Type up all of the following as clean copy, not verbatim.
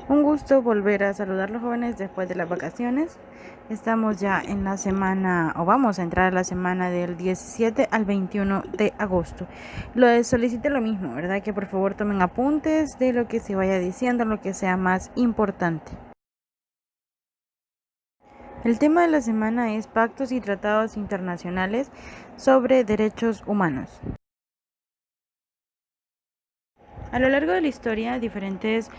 Un gusto volver a saludar a los jóvenes después de las vacaciones. Estamos ya en la semana, o vamos a entrar a la semana del 17 al 21 de agosto. Les solicito lo mismo, ¿verdad? Que por favor tomen apuntes de lo que se vaya diciendo, lo que sea más importante. El tema de la semana es pactos y tratados internacionales sobre derechos humanos. A lo largo de la historia, diferentes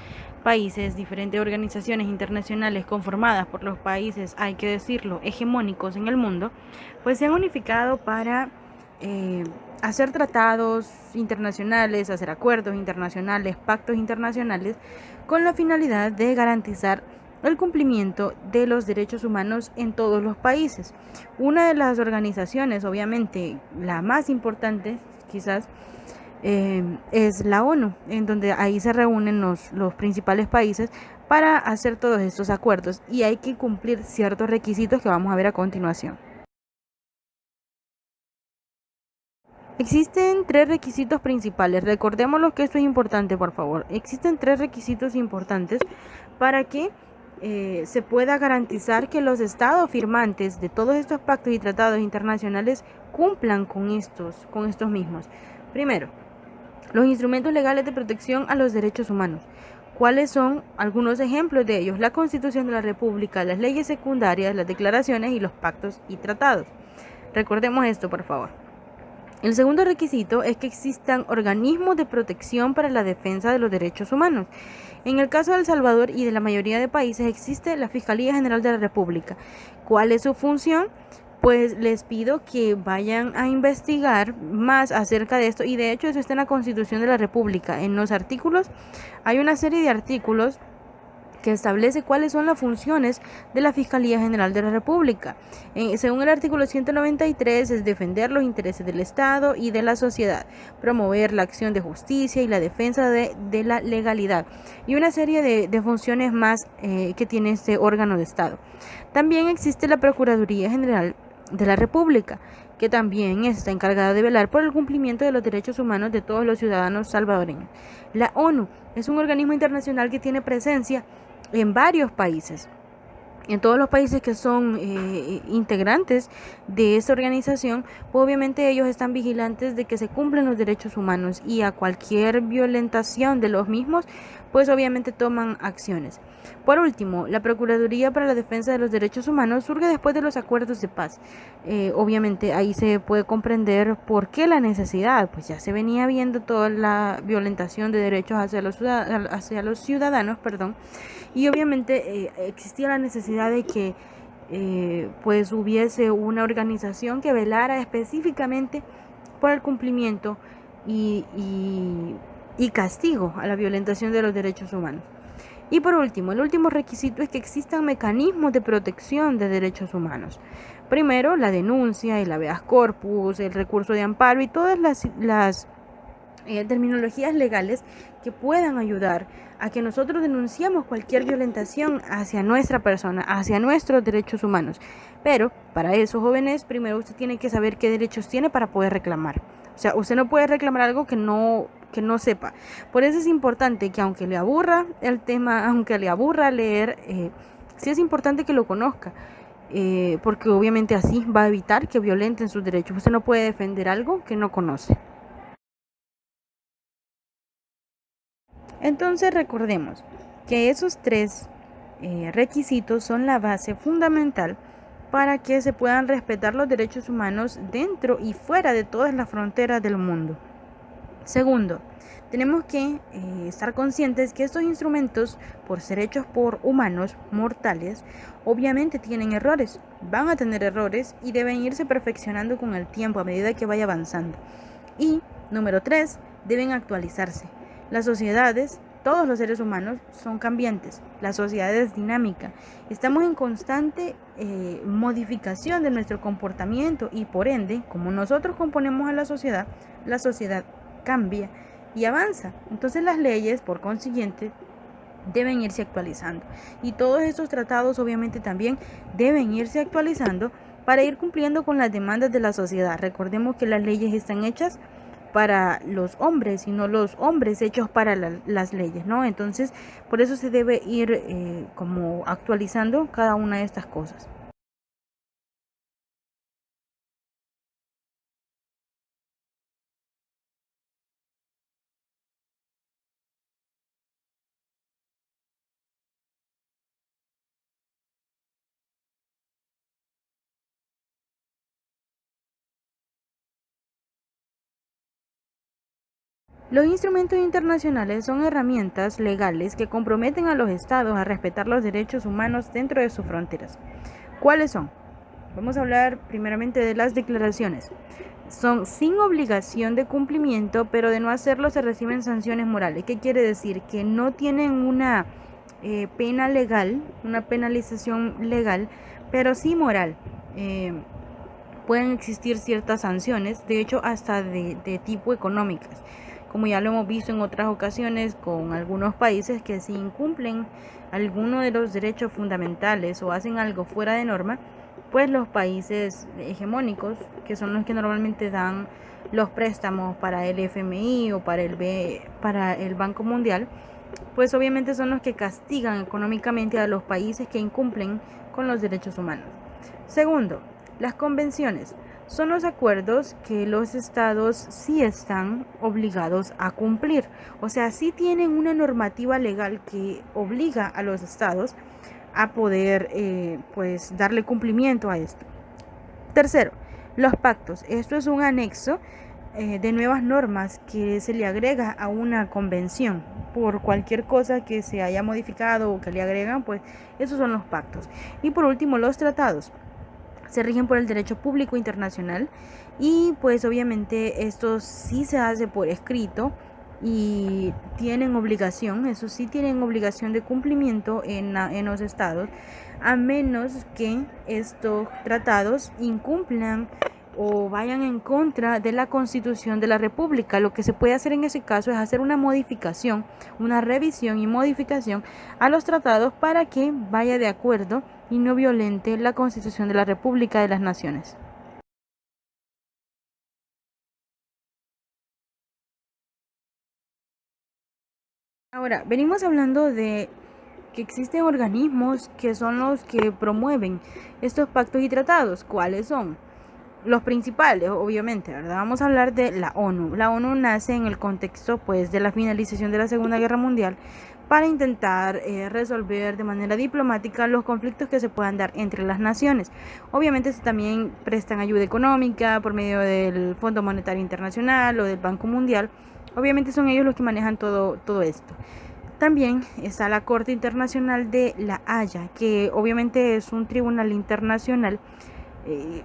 países, diferentes organizaciones internacionales conformadas por los países, hay que decirlo, hegemónicos en el mundo, pues se han unificado para hacer tratados internacionales, hacer acuerdos internacionales, pactos internacionales, con la finalidad de garantizar el cumplimiento de los derechos humanos en todos los países. Una de las organizaciones, obviamente la más importante, quizás, es la ONU, en donde ahí se reúnen los principales países para hacer todos estos acuerdos y hay que cumplir ciertos requisitos que vamos a ver a continuación. Existen tres requisitos principales. Recordémoslo que esto es importante, por favor. Existen tres requisitos importantes para que se pueda garantizar que los estados firmantes de todos estos pactos y tratados internacionales cumplan con estos mismos. Primero, los instrumentos legales de protección a los derechos humanos. ¿Cuáles son algunos ejemplos de ellos? La Constitución de la República, las leyes secundarias, las declaraciones y los pactos y tratados. Recordemos esto, por favor. El segundo requisito es que existan organismos de protección para la defensa de los derechos humanos. En el caso de El Salvador y de la mayoría de países existe la Fiscalía General de la República. ¿Cuál es su función? Pues les pido que vayan a investigar más acerca de esto y de hecho eso está en la Constitución de la República. En los artículos hay una serie de artículos que establece cuáles son las funciones de la Fiscalía General de la República. Según el artículo 193 es defender los intereses del Estado y de la sociedad, promover la acción de justicia y la defensa de la legalidad y una serie de funciones más que tiene este órgano de Estado. También existe la Procuraduría General de la República, que también está encargada de velar por el cumplimiento de los derechos humanos de todos los ciudadanos salvadoreños. La ONU es un organismo internacional que tiene presencia en varios países. En todos los países que son integrantes de esta organización, pues obviamente ellos están vigilantes de que se cumplen los derechos humanos y a cualquier violentación de los mismos, pues obviamente toman acciones. Por último, la Procuraduría para la Defensa de los Derechos Humanos surge después de los acuerdos de paz. Obviamente ahí se puede comprender por qué la necesidad, pues ya se venía viendo toda la violentación de derechos hacia los ciudadanos, y obviamente existía la necesidad de que pues hubiese una organización que velara específicamente por el cumplimiento y castigo a la violentación de los derechos humanos. Y por último, el último requisito es que existan mecanismos de protección de derechos humanos. Primero, la denuncia, el habeas corpus, el recurso de amparo y todas las terminologías legales que puedan ayudar a que nosotros denunciemos cualquier violentación hacia nuestra persona, hacia nuestros derechos humanos. Pero para eso, jóvenes, primero usted tiene que saber qué derechos tiene para poder reclamar. O sea, usted no puede reclamar algo que no sepa. Por eso es importante que aunque le aburra el tema, aunque le aburra leer, sí es importante que lo conozca. Porque obviamente así va a evitar que violenten sus derechos. Usted no puede defender algo que no conoce. Entonces recordemos que esos tres requisitos son la base fundamental para que se puedan respetar los derechos humanos dentro y fuera de todas las fronteras del mundo. Segundo, tenemos que estar conscientes que estos instrumentos, por ser hechos por humanos mortales, obviamente tienen errores, van a tener errores y deben irse perfeccionando con el tiempo a medida que vaya avanzando. Y número 3, deben actualizarse. Las sociedades, todos los seres humanos son cambiantes, la sociedad es dinámica, estamos en constante modificación de nuestro comportamiento y por ende, como nosotros componemos a la sociedad cambia y avanza. Entonces las leyes, por consiguiente, deben irse actualizando. Y todos estos tratados obviamente también deben irse actualizando para ir cumpliendo con las demandas de la sociedad. Recordemos que las leyes están hechas para los hombres, sino los hombres hechos para las leyes, ¿no? Entonces, por eso se debe ir como actualizando cada una de estas cosas. Los instrumentos internacionales son herramientas legales que comprometen a los estados a respetar los derechos humanos dentro de sus fronteras. ¿Cuáles son? Vamos a hablar primeramente de las declaraciones. Son sin obligación de cumplimiento, pero de no hacerlo se reciben sanciones morales. ¿Qué quiere decir? Que no tienen una pena legal, una penalización legal, pero sí moral. Pueden existir ciertas sanciones, de hecho hasta de tipo económicas, como ya lo hemos visto en otras ocasiones con algunos países que si incumplen alguno de los derechos fundamentales o hacen algo fuera de norma, pues los países hegemónicos, que son los que normalmente dan los préstamos para el FMI o para el Banco Mundial, pues obviamente son los que castigan económicamente a los países que incumplen con los derechos humanos. Segundo, las convenciones son los acuerdos que los estados sí están obligados a cumplir, o sea, sí tienen una normativa legal que obliga a los estados a poder pues darle cumplimiento a esto. Tercero, los pactos. Esto es un anexo de nuevas normas que se le agrega a una convención por cualquier cosa que se haya modificado o que le agregan, pues esos son los pactos. Y por último, los tratados se rigen por el derecho público internacional y pues obviamente esto sí se hace por escrito y tienen obligación, eso sí tienen obligación de cumplimiento en los estados, a menos que estos tratados incumplan o vayan en contra de la Constitución de la República. Lo que se puede hacer en ese caso es hacer una modificación, una revisión y modificación a los tratados para que vaya de acuerdo y no violente la Constitución de la República de las Naciones. Ahora, venimos hablando de que existen organismos que son los que promueven estos pactos y tratados. ¿Cuáles son? Los principales, obviamente, ¿verdad? Vamos a hablar de la ONU. La ONU nace en el contexto, pues, de la finalización de la Segunda Guerra Mundial para intentar resolver de manera diplomática los conflictos que se puedan dar entre las naciones. Obviamente también prestan ayuda económica por medio del Fondo Monetario Internacional o del Banco Mundial. Obviamente son ellos los que manejan todo esto. También está la Corte Internacional de La Haya, que obviamente es un tribunal internacional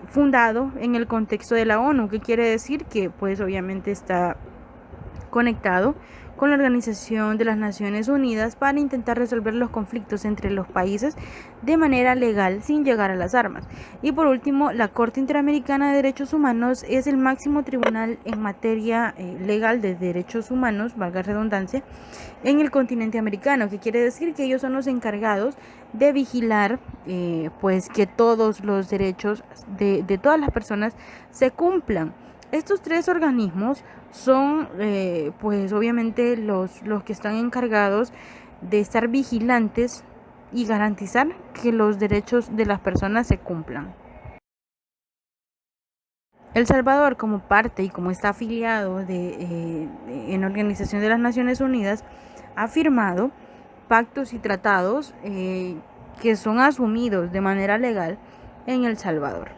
fundado en el contexto de la ONU, que quiere decir que pues obviamente está conectado con la Organización de las Naciones Unidas para intentar resolver los conflictos entre los países de manera legal sin llegar a las armas. Y por último, la Corte Interamericana de Derechos Humanos es el máximo tribunal en materia legal de derechos humanos, valga redundancia, en el continente americano, que quiere decir que ellos son los encargados de vigilar pues que todos los derechos de todas las personas se cumplan. Estos tres organismos son pues obviamente los que están encargados de estar vigilantes y garantizar que los derechos de las personas se cumplan. El Salvador, como parte y como está afiliado en la Organización de las Naciones Unidas, ha firmado pactos y tratados que son asumidos de manera legal en El Salvador.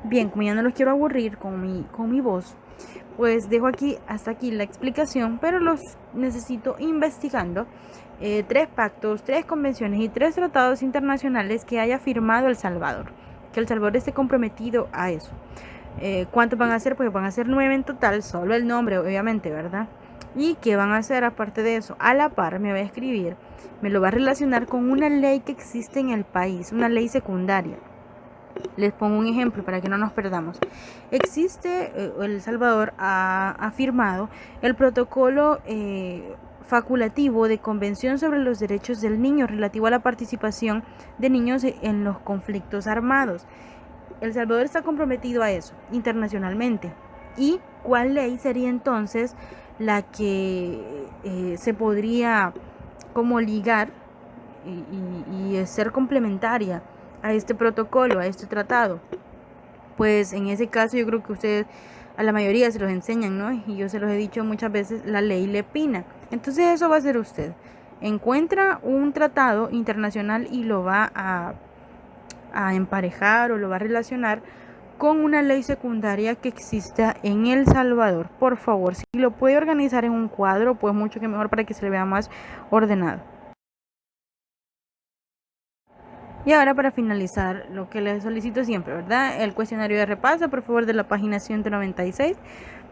Bien, como ya no los quiero aburrir con mi voz, pues dejo hasta aquí la explicación, pero los necesito investigando. 3 pactos, 3 convenciones y 3 tratados internacionales que haya firmado El Salvador, que El Salvador esté comprometido a eso. ¿Cuántos van a ser? Pues van a ser 9 en total, solo el nombre obviamente, ¿verdad? ¿Y qué van a hacer aparte de eso? A la par me va a escribir, me lo va a relacionar con una ley que existe en el país, una ley secundaria. Les pongo un ejemplo para que no nos perdamos. Existe, El Salvador ha firmado el protocolo facultativo de Convención sobre los Derechos del Niño relativo a la participación de niños en los conflictos armados. El Salvador está comprometido a eso internacionalmente. ¿Y cuál ley sería entonces la que se podría como ligar y ser complementaria a este protocolo, a este tratado? Pues en ese caso yo creo que ustedes a la mayoría se los enseñan, ¿no? Y yo se los he dicho muchas veces, la ley Lepina. Entonces eso va a ser usted. Encuentra un tratado internacional y lo va a emparejar o lo va a relacionar con una ley secundaria que exista en El Salvador. Por favor, si lo puede organizar en un cuadro, pues mucho que mejor para que se le vea más ordenado. Y ahora para finalizar, lo que les solicito siempre, ¿verdad? El cuestionario de repaso, por favor, de la página 196.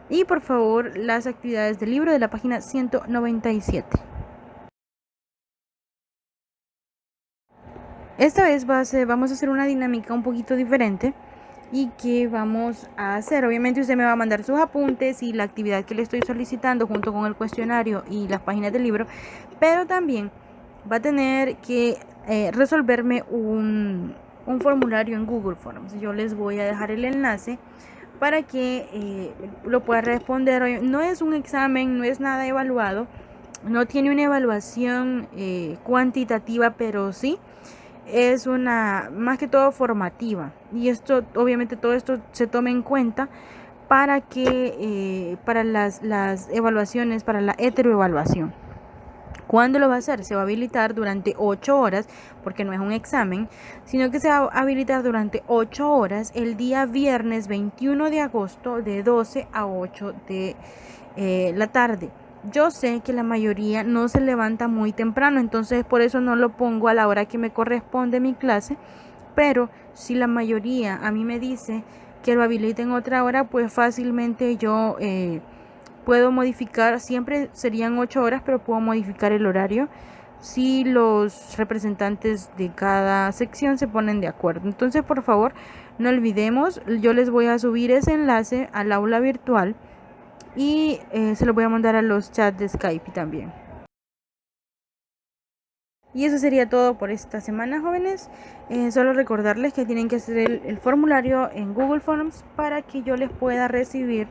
Y por favor, las actividades del libro de la página 197. Esta vez vamos a hacer una dinámica un poquito diferente. ¿Y qué vamos a hacer? Obviamente usted me va a mandar sus apuntes y la actividad que le estoy solicitando junto con el cuestionario y las páginas del libro, pero también va a tener que resolverme un formulario en Google Forms. Yo les voy a dejar el enlace para que lo pueda responder. No es un examen, no es nada evaluado, no tiene una evaluación cuantitativa, pero sí es una más que todo formativa, y esto obviamente todo esto se toma en cuenta para que para las evaluaciones, para la heteroevaluación. ¿Cuándo lo va a hacer? Se va a habilitar durante 8 horas, porque no es un examen, sino que se va a habilitar durante 8 horas el día viernes 21 de agosto de 12 a 8 de la tarde. Yo sé que la mayoría no se levanta muy temprano, entonces por eso no lo pongo a la hora que me corresponde mi clase, pero si la mayoría a mí me dice que lo habiliten otra hora, pues fácilmente yo puedo modificar, siempre serían 8 horas, pero puedo modificar el horario si los representantes de cada sección se ponen de acuerdo. Entonces, por favor, no olvidemos, yo les voy a subir ese enlace al aula virtual y se lo voy a mandar a los chats de Skype también. Y eso sería todo por esta semana, jóvenes. Solo recordarles que tienen que hacer el formulario en Google Forms para que yo les pueda recibir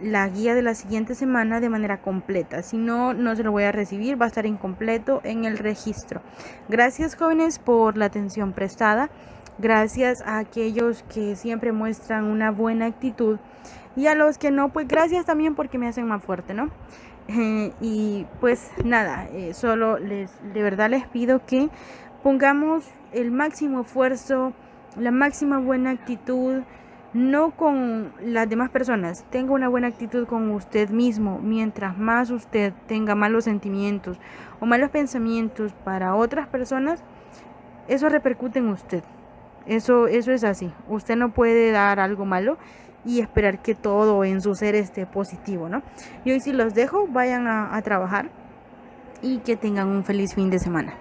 la guía de la siguiente semana de manera completa. Si no, no se lo voy a recibir, va a estar incompleto en el registro. Gracias, jóvenes, por la atención prestada. Gracias a aquellos que siempre muestran una buena actitud, y a los que no, pues gracias también porque me hacen más fuerte, ¿no? Y pues nada, solo de verdad les pido que pongamos el máximo esfuerzo, la máxima buena actitud, no con las demás personas. Tenga una buena actitud con usted mismo. Mientras más usted tenga malos sentimientos o malos pensamientos para otras personas, eso repercute en usted. Eso es así. Usted no puede dar algo malo y esperar que todo en su ser esté positivo, ¿no? Y hoy sí los dejo, vayan a trabajar y que tengan un feliz fin de semana.